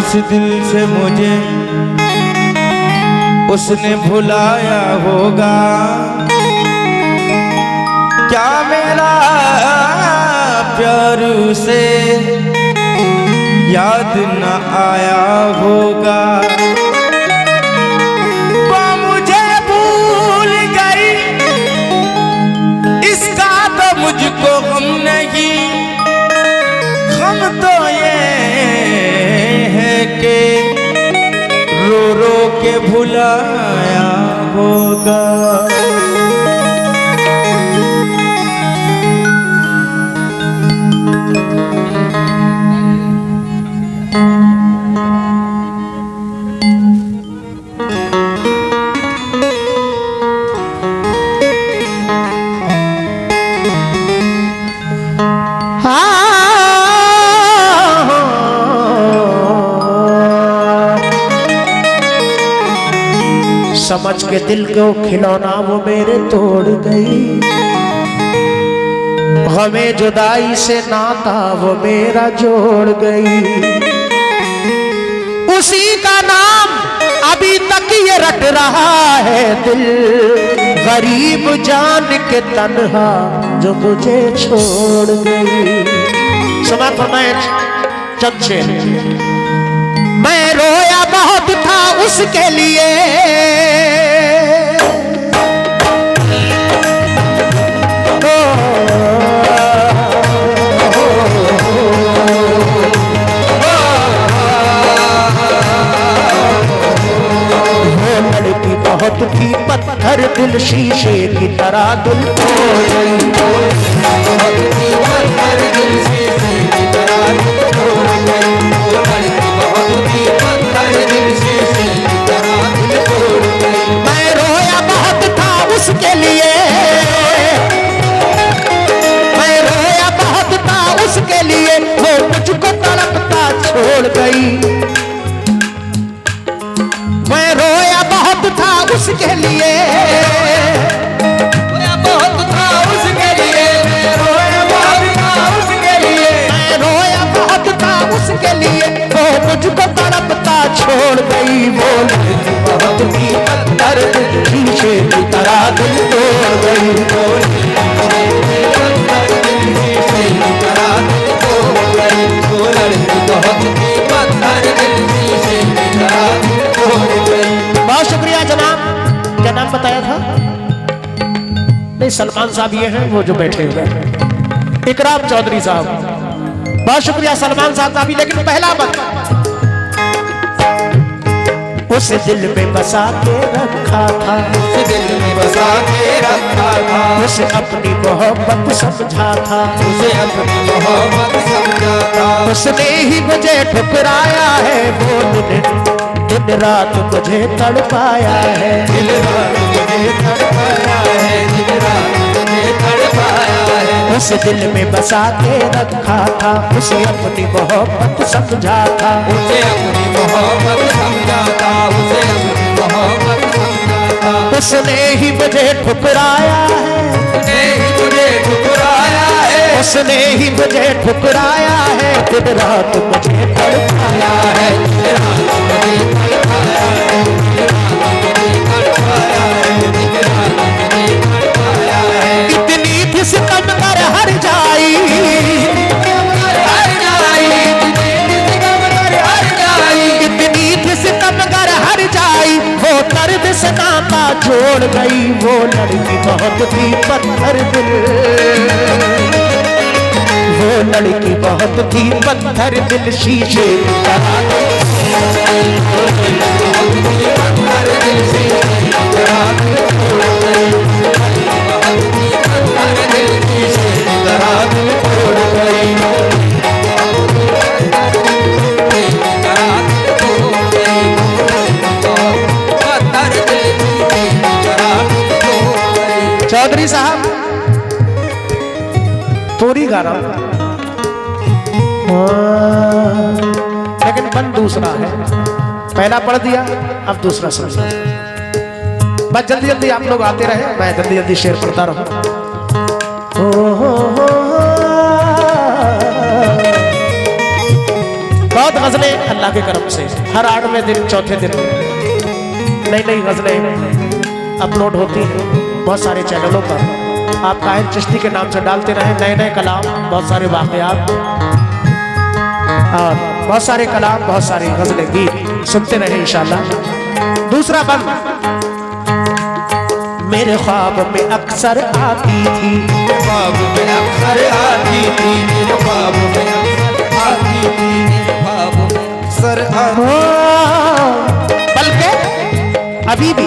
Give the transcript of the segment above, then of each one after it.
जिस दिल से मुझे उसने भुलाया होगा, क्या मेरा प्यार उसे याद न आया होगा। वो मुझे भूल गई, इसका तो मुझको गम नहीं, हम तो ये है कि रो रो के भुलाया होगा। समझ के दिल को खिलौना वो मेरे तोड़ गई, हमें जुदाई से नाता वो मेरा जोड़ गई। उसी का नाम अभी तक ये रट रहा है दिल, गरीब जान के तन्हा जो मुझे छोड़ गई। सुना तो मैं चंचे, मैं रोया बहुत था उसके लिए, बहुत थी पत्थर दिल शीशे की तरह दिल तोड़ गई। बहुत थी पत्थर दिल शीशे की तरह दिल तोड़ गई। वो लड़की बहुत थी पत्थर दिल शीशे की तरह दिल तोड़ गई। मैं रोया बहुत था उसके लिए, मैं रोया बहुत था उसके लिए, वो मुझको तड़पता छोड़ गई। मैं रोया बहुत था उसके लिए, रोया बहुत था उसके लिए, मैं रोया बहुत था उसके लिए, मैं रोया बहुत था उसके लिए, वो मुझको तड़पता छोड़ गई। वो लड़की बहुत थी पत्थर शीशे की तरह दिल तोड़ गई। वो लड़की बहुत थी पत्थर दिल शीशे की तरह दिल तोड़ गई। बहुत शुक्रिया जनाब। क्या नाम बताया था? नहीं, सलमान साहब ये हैं वो जो बैठे हुए हैं, इकराम चौधरी साहब। बहुत शुक्रिया सलमान साहब का भी। लेकिन पहला बात, उस दिल में बसा के रखा था, उस दिल में बसा के रखा था, उसे अपनी मोहब्बत समझा था, उसे अपनी मोहब्बत समझा था। उसने ही मुझे ठुकराया है, वो दिन रात मुझे तड़पाया है, दिन रात मुझे तड़पाया है, दिन रात मुझे तड़पाया है। उस दिल में बसा के रखा था, उसे अपनी मोहब्बत समझा था, उसे अपनी मोहब्बत समझा था, उसे अपनी मोहब्बत समझा था। उसने ही मुझे ठुकराया है, उसने ही मुझे ठुकराया है, उसने ही मुझे ठुकराया है, दिन रात मुझे तड़पाया है, दिन रात मुझे तड़पाया है, दिन रात मुझे तड़पाया है, दिन रात मुझे तड़पाया है। इतनी थी सितम कर हर जाई, हर जाई, इतनी थी सितम कर हर जाई, वो दर्द से नाता जोड़ गई। वो लड़की बहुत थी पत्थर दिल, वो लड़की बहुत थी पत्थर दिल शीशे की तरह, चौधरी साहब पूरी गा रहा हूं, लेकिन बन दूसरा है। पहला पढ़ दिया, अब दूसरा सुन। बस जल्दी जल्दी आप लोग आते रहे, मैं जल्दी जल्दी शेर पढ़ता रहूं। बहुत गजलें अल्लाह के करम से हर 8वें दिन चौथे दिन नई नई गजलें अपलोड होती हैं बहुत सारे चैनलों पर। आप ताहिर चिश्ती के नाम से डालते रहें, नए नए कलाम, बहुत सारे वाक़यात और बहुत सारे कलाम, बहुत सारी गजलें, गीत सुनते रहें इंशाल्लाह। दूसरा बंद मेरे ख्वाब में अक्सर आती थी, ख्वाब में अक्सर आती थी, मेरे ख्वाब में अक्सर आती थी, मेरे ख्वाब में अक्सर बल्कि अभी भी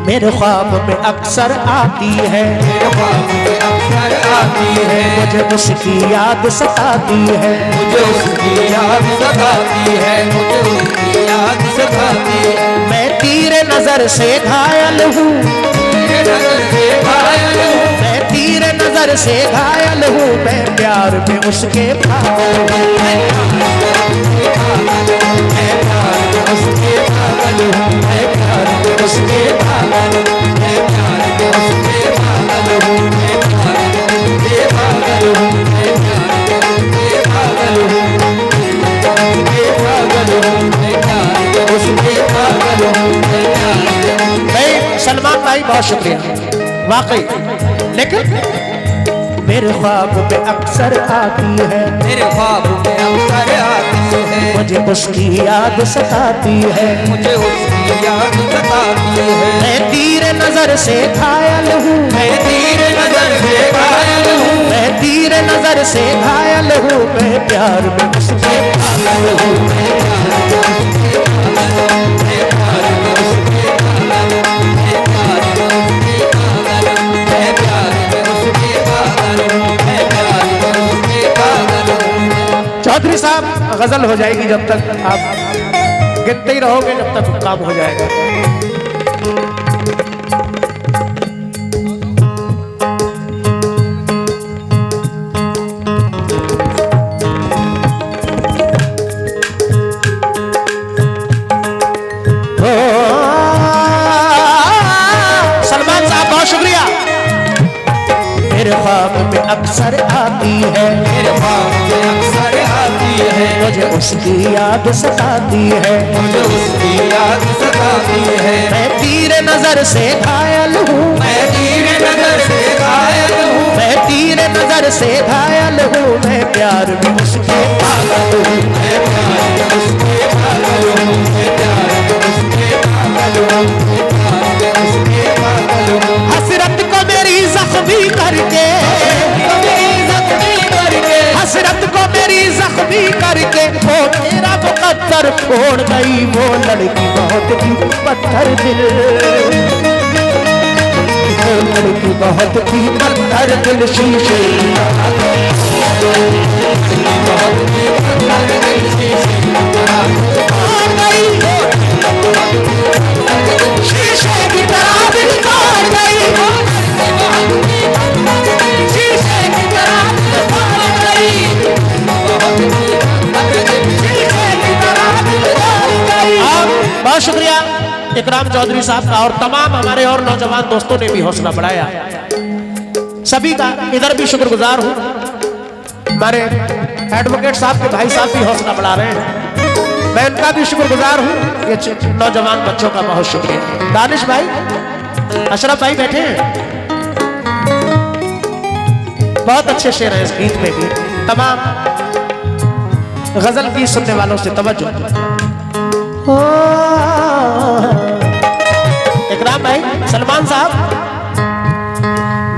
मेरे ख्वाब में अक्सर आती है, मेरे ख्वाब में अक्सर आती है, मुझे उसकी याद सताती है, मुझे उसकी याद सताती है, मुझे उसकी याद सताती है। मैं तीर नजर से घायल हूँ, मैं तीर नजर से घायल हूँ, मैं प्यार में उसके पागल हूँ, मैं प्यार में उसके पागल हूँ, मैं प्यार में उसके पागल हूँ, मैं प्यार में उसके पागल हूँ, मैं प्यार में उसके पागल हूँ, मैं प्यार में उसके पागल हूँ। भाई सलमान भाई बहुत शुक्रिया वाकई, लेकिन मेरे ख्वाब में अक्सर आती है, मेरे ख्वाब में अक्सर आती है, मुझे उसकी याद सताती है, मुझे उसकी याद सताती है। मैं तीर नजर से घायल हूँ, मैं तीर नजर से घायल हूँ, मैं तीर नजर से घायल हूँ, मैं प्यार में उसके पागल हूँ, मैं प्यार में उसके पागल हूँ, मैं प्यार में उसके पागल हूँ, मैं प्यार में उसके पागल हूँ। चौधरी साहब गजल हो जाएगी जब तक आप गिनते ही रहोगे, जब तक काम हो जाएगा। मेरे ख्वाब में अक्सर आती है, मेरे ख्वाब में अक्सर आती है, मुझे उसकी याद सताती है, मुझे उसकी याद सताती है। मैं तीर नजर से घायल हूँ, मैं तीर नजर से घायल हूँ, मैं तीर नजर से घायल हूँ, मैं प्यार में उसके पागल हूँ, मैं प्यार में उसके पागल हूँ, मैं प्यार में उसके पागल हूँ, मैं प्यार में उसके पागल हूँ। हसरत को मेरी जख्मी करके, हसरत को मेरी जख्मी करके वो मेरा मुकद्दर छोड़ गई, वो लड़की बहुत थी पत्थर दिल, वो लड़की बहुत थी पत्थर दिल, शीशे शीशे की तरह दिल तोड़ गई, शीशे की तरह दिल तोड़ गई, शीशे की तरह दिल तोड़ गई। बहुत शुक्रिया इकराम चौधरी साहब का, और तमाम हमारे और नौजवान दोस्तों ने भी हौसला बढ़ाया, सभी का इधर भी शुक्रगुजार हूँ। हमारे एडवोकेट साहब के भाई साहब भी हौसला बढ़ा रहे हैं, मैं उनका भी शुक्रगुजार हूँ। ये नौजवान बच्चों का बहुत शुक्रिया। दानिश भाई, अशरफ भाई बैठे हैं, बहुत अच्छे शेर हैं इस गीत में भी। तमाम गजल की सुनने वालों से तवज्जो। इकराम भाई, सलमान साहब,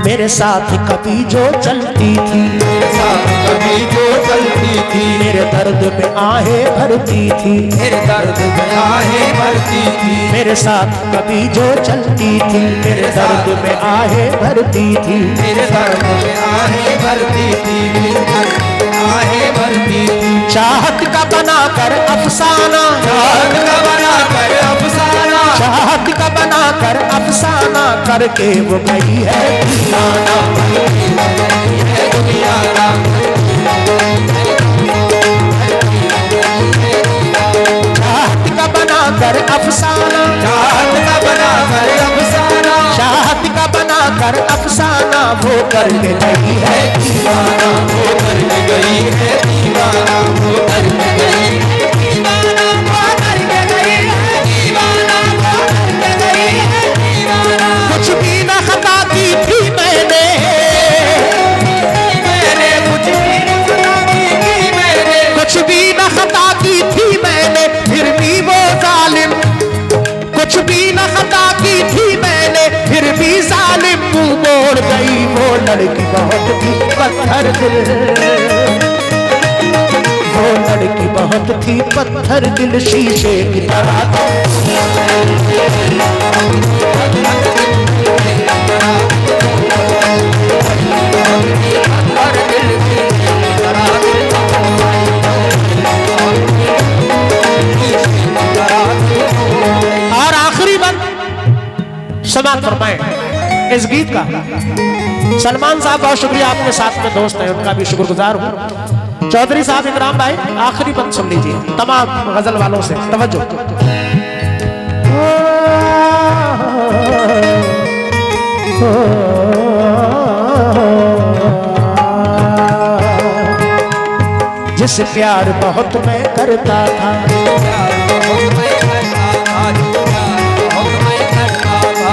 मेरे साथ कभी जो चलती थी, मेरे साथ कभी जो चलती थी, मेरे दर्द में आहें भरती थी, मेरे दर्द में आहें भरती थी, मेरे साथ कभी जो चलती थी, मेरे दर्द में आहें भरती थी, मेरे दर्द में आहें भरती थी, मेरे दर्द में आहें भरती थी। चाहत का बनाकर अफसाना, चाहत का बनाकर अफसाना, चाहत का बनाकर अफसाना करके वो गई है दीवाना, है दुनियाना, चाहत का बनाकर अफसाना, चाहत का बनाकर अफसाना, चाहत का बनाकर अफसाना वो करके गई है दीवाना, वो करके गई है दीवाना, वो करके गई है दीवाना। लड़की बहुत थी पत्थर दिल, वो लड़की बहुत थी पत्थर दिल शीशे की तरह। और आखिरी बात समाप्त फरमाएं इस गीत का। सलमान साहब बहुत शुक्रिया, आपके साथ में दोस्त हैं, उनका भी शुक्रगुजार हूँ। चौधरी साहब इकराम भाई आखिरी बंद सुन लीजिए तमाम गजल वालों से, तवज्जो। जिस प्यार बहुत मैं करता था,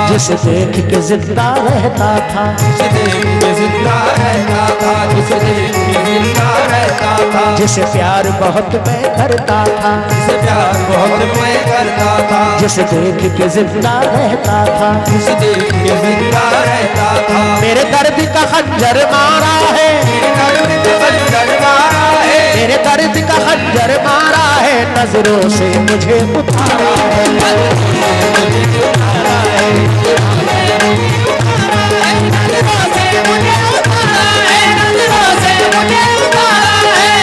जिसे देख के जिंदा रहता था, जिसे देख के जिंदा रहता था, जिसे देख के जिंदा रहता था, जिसे प्यार बहुत मैं करता था, जिसे प्यार बहुत मैं करता था, जिसे देख के जिंदा रहता था, जिसे देख के जिंदा रहता था। मेरे दर्द का खंजर मारा है, मेरे दर्द का खंजर मारा है, मेरे दर्द का खंजर मारा है, नजरों से मुझे उतारा है,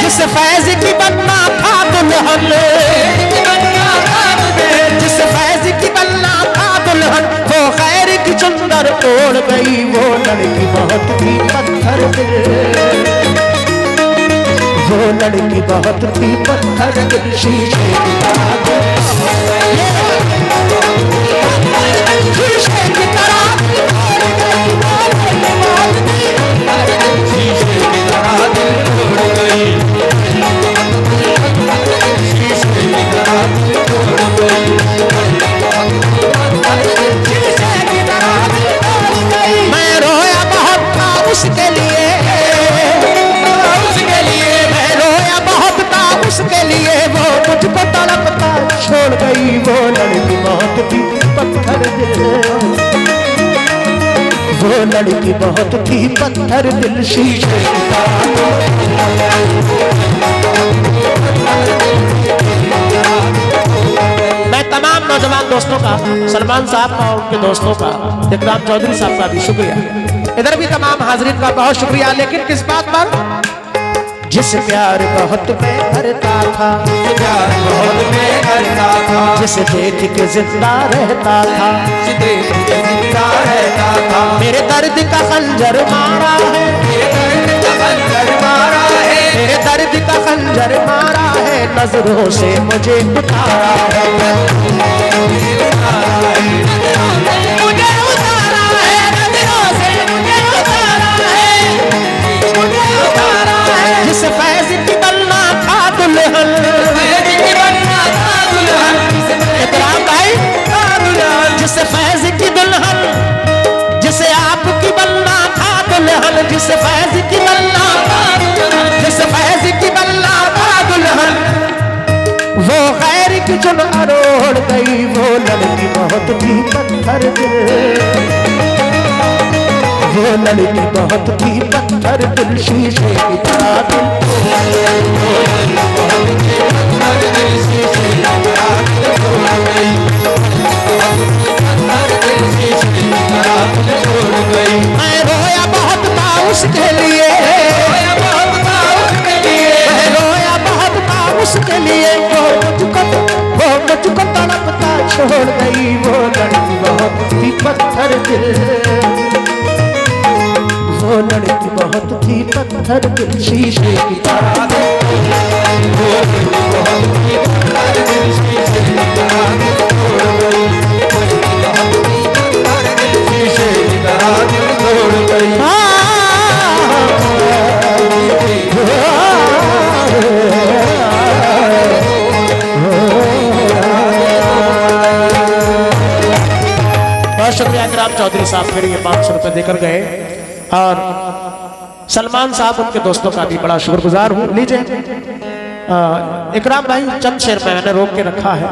जिस फैज की बनना था दुल्हन, जिस फैज की बनना था दुल्हन, वो खैर की चुंदर ओढ़ गई। वो लड़की बहुत थी पत्थर दिल, वो लड़की बहुत थी पत्थर दिल शीशे की तरह, शीशे की तरह, शीशे की तरह दिल तोड़ गई, शीशे की तरह दिल तोड़ गई, शीशे की तरह दिल तोड़ गई। मैं रोया बहुत था उसके लिए, उसके लिए मैं रोया बहुत था उसके लिए, वो मुझको तड़पता छोड़ गई। वो लड़की बहुत थी पत्थर दिल, वो लड़की बहुत थी पत्थर दिल शीशे की तरह। मैं तमाम नौजवान दोस्तों का, सलमान साहब का और उनके दोस्तों का, इकराम चौधरी साहब का भी शुक्रिया, इधर भी तमाम हाजिरीन का बहुत शुक्रिया। लेकिन किस बात पर? जिस प्यार बहुत मैं करता था, प्यार बहुत मैं करता था, जिसे देख के जिंदा रहता था, जिसे देख के जिंदा रहता था। मेरे दर्द का खंजर मारा है, मेरे दर्द का खंजर मारा है, मेरे दर्द का खंजर मारा है, नजरों से मुझे उतारा है, मुझे उतारा है, नजरों से मुझे उतारा है, मुझे उतारा है। जिस फैज की बनना था दुल्हन, फैज की बनना था दुल्हन, इकराम भाई, जिस फैज की दुल्हन, जिसे आपकी बनना था दुल्हन, जिस फैज की बनना था दुल्हन, जिस फैज की बनना था दुल्हन, वो गैर की चुन अरोड़ गई। वो लड़की बहुत थी पत्थर दिल, वो लड़की बहुत थी पत्थर दिल शीशे की तरह दिल, वो लड़की बहुत थी पत्थर दिल शीशे की तरह दिल तोड़ गई, पत्थर दिल शीशे की तरह दिल तोड़ गई। मैं रोया बहुत था उसके लिए, रोया बहुत था उसके लिए, मैं रोया बहुत था उसके लिए, वो मुझको तड़पता छोड़ गई। वो लड़की बहुत थी पत्थर दिल, वो लड़की बहुत थी पत्थर दिल शीशे की तरह, वो लड़की बहुत थी पत्थर दिल शीशे की तरह दिल तोड़ गई, शीशे की तरह दिल तोड़ गई। बहुत शुक्रिया इकराम चौधरी साहब, फिर ये 500 रुपए देकर गए। और सलमान साहब उनके दोस्तों का भी बड़ा शुक्रगुजार हूँ। लीजिए इकराम भाई, चंद शेर में मैंने रोक के रखा है।